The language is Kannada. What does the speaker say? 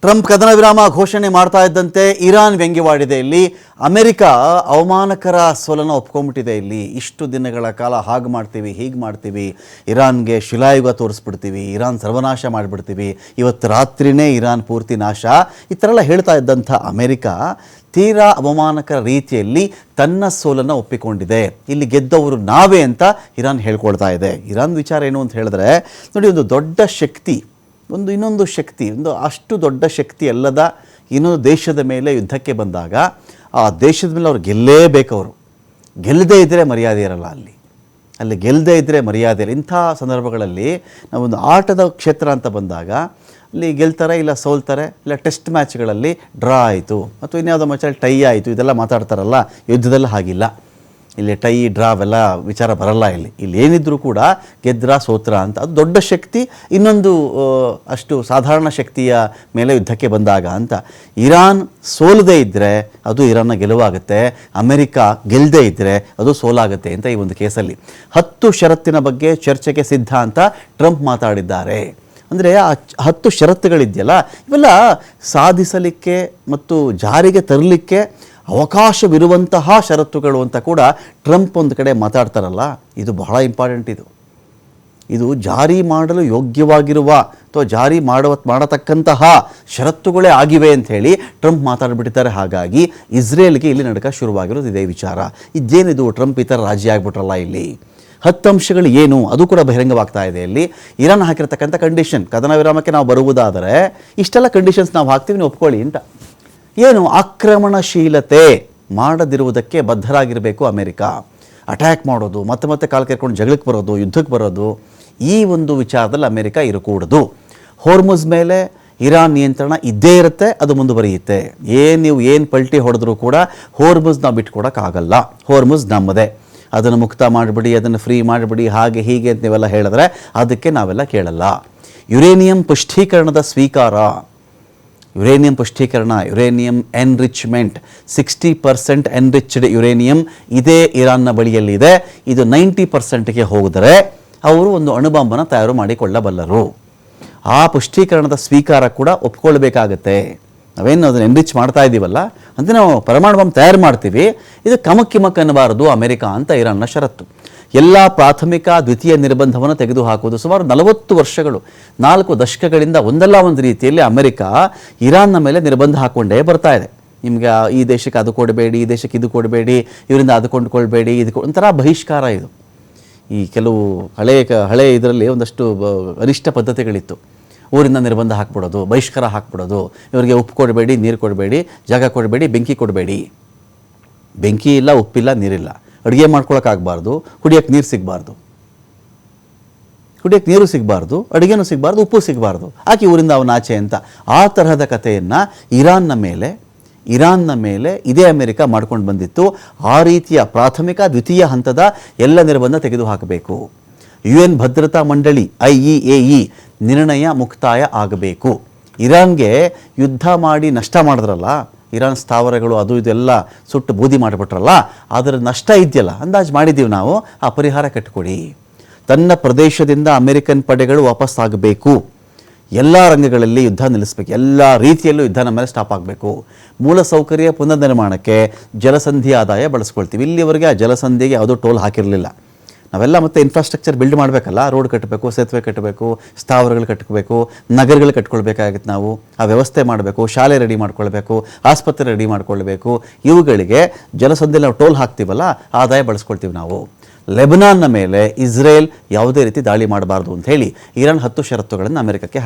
ಟ್ರಂಪ್ ಕದನ ವಿರಾಮ ಘೋಷಣೆ ಮಾಡ್ತಾ ಇದ್ದಂತೆ ಇರಾನ್ ವ್ಯಂಗ್ಯವಾಡಿದೆ. ಇಲ್ಲಿ ಅಮೆರಿಕ ಅವಮಾನಕರ ಸೋಲನ್ನು ಒಪ್ಕೊಂಡ್ಬಿಟ್ಟಿದೆ. ಇಲ್ಲಿ ಇಷ್ಟು ದಿನಗಳ ಕಾಲ ಹಾಗೆ ಮಾಡ್ತೀವಿ, ಹೀಗೆ ಮಾಡ್ತೀವಿ, ಇರಾನ್ಗೆ ಶಿಲಾಯುಗ ತೋರಿಸ್ಬಿಡ್ತೀವಿ, ಇರಾನ್ ಸರ್ವನಾಶ ಮಾಡಿಬಿಡ್ತೀವಿ, ಇವತ್ತು ರಾತ್ರಿನೇ ಇರಾನ್ ಪೂರ್ತಿ ನಾಶ, ಈ ಥರ ಎಲ್ಲ ಹೇಳ್ತಾ ಇದ್ದಂಥ ಅಮೆರಿಕ ತೀರಾ ಅವಮಾನಕರ ರೀತಿಯಲ್ಲಿ ತನ್ನ ಸೋಲನ್ನು ಒಪ್ಪಿಕೊಂಡಿದೆ. ಇಲ್ಲಿ ಗೆದ್ದವರು ನಾವೇ ಅಂತ ಇರಾನ್ ಹೇಳ್ಕೊಳ್ತಾ ಇದೆ. ಇರಾನ್ ವಿಚಾರ ಏನು ಅಂತ ಹೇಳಿದ್ರೆ ನೋಡಿ, ಒಂದು ದೊಡ್ಡ ಶಕ್ತಿ, ಇನ್ನೊಂದು ಶಕ್ತಿ, ಅಷ್ಟು ದೊಡ್ಡ ಶಕ್ತಿ ಅಲ್ಲದ ಇನ್ನೊಂದು ದೇಶದ ಮೇಲೆ ಯುದ್ಧಕ್ಕೆ ಬಂದಾಗ ಆ ದೇಶದ ಮೇಲೆ ಅವ್ರು ಗೆಲ್ಲೇಬೇಕು. ಅವರು ಗೆಲ್ಲದೇ ಇದ್ದರೆ ಮರ್ಯಾದೆ ಇರಲ್ಲ. ಅಲ್ಲಿ ಗೆಲ್ಲದೇ ಇದ್ದರೆ ಮರ್ಯಾದೆ ಇರಲ್ಲ. ಇಂಥ ಸಂದರ್ಭಗಳಲ್ಲಿ ನಾವೊಂದು ಆಟದ ಕ್ಷೇತ್ರ ಅಂತ ಬಂದಾಗ ಅಲ್ಲಿ ಗೆಲ್ತಾರೆ, ಇಲ್ಲ ಸೋಲ್ತಾರೆ, ಇಲ್ಲ ಟೆಸ್ಟ್ ಮ್ಯಾಚ್ಗಳಲ್ಲಿ ಡ್ರಾ ಆಯಿತು ಅಥವಾ ಇನ್ಯಾವುದೋ ಮ್ಯಾಚಲ್ಲಿ ಟೈ ಆಯಿತು, ಇದೆಲ್ಲ ಮಾತಾಡ್ತಾರಲ್ಲ. ಯುದ್ಧದಲ್ಲಿ ಹಾಗಿಲ್ಲ. ಇಲ್ಲಿ ಟೈ ಡ್ರಾ ಅವೆಲ್ಲ ವಿಚಾರ ಬರಲ್ಲ. ಇಲ್ಲಿ ಏನಿದ್ರೂ ಕೂಡ ಗೆದ್ರ ಸೋತ್ರ ಅಂತ, ಅದು ದೊಡ್ಡ ಶಕ್ತಿ ಇನ್ನೊಂದು ಅಷ್ಟು ಸಾಧಾರಣ ಶಕ್ತಿಯ ಮೇಲೆ ಯುದ್ಧಕ್ಕೆ ಬಂದಾಗ ಅಂತ. ಇರಾನ್ ಸೋಲದೇ ಇದ್ದರೆ ಅದು ಇರಾನ್ನ ಗೆಲುವಾಗುತ್ತೆ, ಅಮೆರಿಕ ಗೆಲ್ಲದೇ ಇದ್ದರೆ ಅದು ಸೋಲಾಗುತ್ತೆ ಅಂತ ಈ ಒಂದು ಕೇಸಲ್ಲಿ 10 ಷರತ್ತಿನ ಬಗ್ಗೆ ಚರ್ಚೆಗೆ ಸಿದ್ಧ ಅಂತ ಟ್ರಂಪ್ ಮಾತಾಡಿದ್ದಾರೆ. ಅಂದರೆ ಆ 10 ಷರತ್ತುಗಳಿದೆಯಲ್ಲ, ಇವೆಲ್ಲ ಸಾಧಿಸಲಿಕ್ಕೆ ಮತ್ತು ಜಾರಿಗೆ ತರಲಿಕ್ಕೆ ಅವಕಾಶವಿರುವಂತಹ ಷರತ್ತುಗಳು ಅಂತ ಕೂಡ ಟ್ರಂಪ್ ಒಂದು ಕಡೆ ಮಾತಾಡ್ತಾರಲ್ಲ, ಇದು ಬಹಳ ಇಂಪಾರ್ಟೆಂಟ್. ಇದು ಜಾರಿ ಮಾಡಲು ಯೋಗ್ಯವಾಗಿರುವ ಅಥವಾ ಜಾರಿ ಮಾಡತಕ್ಕಂತಹ ಷರತ್ತುಗಳೇ ಆಗಿವೆ ಅಂಥೇಳಿ ಟ್ರಂಪ್ ಮಾತಾಡಿಬಿಟ್ಟಿದ್ದಾರೆ. ಹಾಗಾಗಿ ಇಸ್ರೇಲ್ಗೆ ಇಲ್ಲಿ ನಡಕ ಶುರುವಾಗಿರೋದು ಇದೇ ವಿಚಾರ. ಇದೇನಿದು ಟ್ರಂಪ್ ಈ ಥರ ರಾಜಿ ಆಗಿಬಿಟ್ರಲ್ಲ. ಇಲ್ಲಿ 10 ಅಂಶಗಳು ಏನು ಅದು ಕೂಡ ಬಹಿರಂಗವಾಗ್ತಾ ಇದೆ. ಇಲ್ಲಿ ಇರಾನ್ ಹಾಕಿರ್ತಕ್ಕಂಥ ಕಂಡೀಷನ್, ಕದನ ವಿರಾಮಕ್ಕೆ ನಾವು ಬರುವುದಾದರೆ ಇಷ್ಟೆಲ್ಲ ಕಂಡೀಷನ್ಸ್ ನಾವು ಹಾಕ್ತೀವಿ, ನೀವು ಒಪ್ಕೊಳ್ಳಿ ಅಂತ. ಏನು? ಆಕ್ರಮಣಶೀಲತೆ ಮಾಡದಿರುವುದಕ್ಕೆ ಬದ್ಧರಾಗಿರಬೇಕು ಅಮೆರಿಕ. ಅಟ್ಯಾಕ್ ಮಾಡೋದು, ಮತ್ತೆ ಕಾಲು ಕೆರ್ಕೊಂಡು ಜಗಳಕ್ಕೆ ಬರೋದು, ಯುದ್ಧಕ್ಕೆ ಬರೋದು, ಈ ಒಂದು ವಿಚಾರದಲ್ಲಿ ಅಮೆರಿಕ ಇರಕೂಡದು. ಹೋರ್ಮುಜ್ ಮೇಲೆ ಇರಾನ್ ನಿಯಂತ್ರಣ ಇದ್ದೇ ಇರುತ್ತೆ, ಅದು ಮುಂದುವರಿಯುತ್ತೆ. ನೀವು ಏನು ಪಲ್ಟಿ ಹೊಡೆದ್ರೂ ಕೂಡ ಹೋರ್ಮುಜ್ ನಾವು ಬಿಟ್ಕೊಡೋಕ್ಕಾಗಲ್ಲ. ಹೋರ್ಮುಜ್ ನಮ್ಮದೇ, ಅದನ್ನು ಮುಕ್ತ ಮಾಡಿಬಿಡಿ, ಅದನ್ನು ಫ್ರೀ ಮಾಡಿಬಿಡಿ, ಹಾಗೆ ಹೀಗೆ ಅಂತ ನೀವೆಲ್ಲ ಹೇಳಿದ್ರೆ ಅದಕ್ಕೆ ನಾವೆಲ್ಲ ಕೇಳಲ್ಲ. ಯುರೇನಿಯಂ ಪುಷ್ಟೀಕರಣದ ಸ್ವೀಕಾರ, ಯುರೇನಿಯಂ ಎನ್ರಿಚ್ಮೆಂಟ್, 60% ಎನ್ರಿಚ್ಡ್ ಯುರೇನಿಯಂ ಇದೇ ಇರಾನ್ನ ಬಳಿಯಲ್ಲಿದೆ. ಇದು 90%ಗೆ ಹೋದರೆ ಅವರು ಒಂದು ಅಣುಬಾಂಬನ್ನು ತಯಾರು ಮಾಡಿಕೊಳ್ಳಬಲ್ಲರು. ಆ ಪುಷ್ಟೀಕರಣದ ಸ್ವೀಕಾರ ಕೂಡ ಒಪ್ಕೊಳ್ಬೇಕಾಗತ್ತೆ. ನಾವೇನು ಅದನ್ನು ಎನ್ರಿಚ್ ಮಾಡ್ತಾ ಇದ್ದೀವಲ್ಲ ಅಂತ, ನಾವು ಪರಮಾಣು ಬಾಂಬ್ ತಯಾರು ಮಾಡ್ತೀವಿ, ಇದು ಕಮಕ್ಕಿಮಕ್ ಅನ್ನಬಾರದು ಅಮೆರಿಕ ಅಂತ ಇರಾನ್ನ ಷರತ್ತು. ಎಲ್ಲ ಪ್ರಾಥಮಿಕ ದ್ವಿತೀಯ ನಿರ್ಬಂಧವನ್ನು ತೆಗೆದುಹಾಕುವುದು. ಸುಮಾರು 40 ವರ್ಷಗಳು, 4 ದಶಕಗಳಿಂದ ಒಂದಲ್ಲ ಒಂದು ರೀತಿಯಲ್ಲಿ ಅಮೆರಿಕ ಇರಾನ್ನ ಮೇಲೆ ನಿರ್ಬಂಧ ಹಾಕ್ಕೊಂಡೇ ಬರ್ತಾ ಇದೆ. ನಿಮಗೆ ಈ ದೇಶಕ್ಕೆ ಅದು ಕೊಡಬೇಡಿ, ಈ ದೇಶಕ್ಕೆ ಇದು ಕೊಡಬೇಡಿ, ಇವರಿಂದ ಅದು ಕೊಂಡುಕೊಳ್ಬೇಡಿ, ಒಂಥರ ಬಹಿಷ್ಕಾರ ಇದು. ಈ ಕೆಲವು ಹಳೆ ಇದರಲ್ಲಿ ಒಂದಷ್ಟು ಅನಿಷ್ಟ ಪದ್ಧತಿಗಳಿತ್ತು. ಊರಿಂದ ನಿರ್ಬಂಧ ಹಾಕ್ಬಿಡೋದು, ಬಹಿಷ್ಕಾರ ಹಾಕ್ಬಿಡೋದು, ಇವರಿಗೆ ಉಪ್ಪು ಕೊಡಬೇಡಿ, ನೀರು ಕೊಡಬೇಡಿ, ಜಾಗ ಕೊಡಬೇಡಿ, ಬೆಂಕಿ ಕೊಡಬೇಡಿ. ಬೆಂಕಿ ಇಲ್ಲ, ಉಪ್ಪಿಲ್ಲ, ನೀರಿಲ್ಲ, ಅಡುಗೆ ಮಾಡ್ಕೊಳಕ್ಕಾಗಬಾರ್ದು, ಕುಡಿಯೋಕ್ಕೆ ನೀರು ಸಿಗಬಾರ್ದು, ಅಡುಗೆನೂ ಸಿಗಬಾರ್ದು, ಉಪ್ಪು ಸಿಗಬಾರ್ದು, ಆಕೆ ಊರಿಂದ ಅವನ ಆಚೆ ಅಂತ. ಆ ತರಹದ ಕಥೆಯನ್ನು ಇರಾನ್ನ ಮೇಲೆ ಇದೇ ಅಮೆರಿಕ ಮಾಡ್ಕೊಂಡು ಬಂದಿತ್ತು. ಆ ರೀತಿಯ ಪ್ರಾಥಮಿಕ ದ್ವಿತೀಯ ಹಂತದ ಎಲ್ಲ ನಿರ್ಬಂಧ ತೆಗೆದುಹಾಕಬೇಕು. UN ಭದ್ರತಾ ಮಂಡಳಿ IEAE ನಿರ್ಣಯ ಮುಕ್ತಾಯ ಆಗಬೇಕು. ಇರಾನ್ಗೆ ಯುದ್ಧ ಮಾಡಿ ನಷ್ಟ ಮಾಡಿದ್ರಲ್ಲ, ಇರಾನ್ ಸ್ಥಾವರಗಳು ಅದು ಇದೆಲ್ಲ ಸುಟ್ಟು ಬೂದಿ ಮಾಡಿಬಿಟ್ರಲ್ಲ, ಅದರ ನಷ್ಟ ಇದೆಯಲ್ಲ, ಅಂದಾಜು ಮಾಡಿದ್ದೀವಿ ನಾವು, ಆ ಪರಿಹಾರ ಕಟ್ಟಿಕೊಡಿ. ತನ್ನ ಪ್ರದೇಶದಿಂದ ಅಮೆರಿಕನ್ ಪಡೆಗಳು ವಾಪಸ್ ಆಗಬೇಕು. ಎಲ್ಲ ರಂಗಗಳಲ್ಲಿ ಯುದ್ಧ ನಿಲ್ಲಿಸಬೇಕು, ಎಲ್ಲ ರೀತಿಯಲ್ಲೂ ಯುದ್ಧ ನಮ್ಮ ಮೇಲೆ ಸ್ಟಾಪ್ ಆಗಬೇಕು. ಮೂಲಸೌಕರ್ಯ ಪುನರ್ನಿರ್ಮಾಣಕ್ಕೆ ಜಲಸಂಧಿ ಆದಾಯ ಬಳಸ್ಕೊಳ್ತೀವಿ. ಇಲ್ಲಿವರೆಗೆ ಆ ಜಲಸಂಧಿಗೆ ಯಾವುದೋ ಟೋಲ್ ಹಾಕಿರಲಿಲ್ಲ. ನಾವೆಲ್ಲ ಮತ್ತೆ ಇನ್ಫ್ರಾಸ್ಟ್ರಕ್ಚರ್ ಬಿಲ್ಡ್ ಮಾಡಬೇಕಲ್ಲ, ರೋಡ್ ಕಟ್ಟಬೇಕು, ಸೇತುವೆ ಕಟ್ಟಬೇಕು, ಸ್ಥಾವರಗಳು ಕಟ್ಟಬೇಕು, ನಗರಗಳು ಕಟ್ಕೊಳ್ಬೇಕಾಗಿತ್ತು. ನಾವು ಆ ವ್ಯವಸ್ಥೆ ಮಾಡಬೇಕು, ಶಾಲೆ ರೆಡಿ ಮಾಡ್ಕೊಳ್ಬೇಕು, ಆಸ್ಪತ್ರೆ ರೆಡಿ ಮಾಡ್ಕೊಳ್ಬೇಕು. ಇವುಗಳಿಗೆ ಜಲಸಂಧಿಯಲ್ಲಿ ನಾವು ಟೋಲ್ ಹಾಕ್ತೀವಲ್ಲ, ಆದಾಯ ಬಳಸ್ಕೊಳ್ತೀವಿ ನಾವು. ಲೆಬನಾನ್ನ ಮೇಲೆ ಇಸ್ರೇಲ್ ಯಾವುದೇ ರೀತಿ ದಾಳಿ ಮಾಡಬಾರ್ದು ಅಂತ ಹೇಳಿ ಇರಾನ್ 10 ಷರತ್ತುಗಳನ್ನು ಅಮೆರಿಕಕ್ಕೆ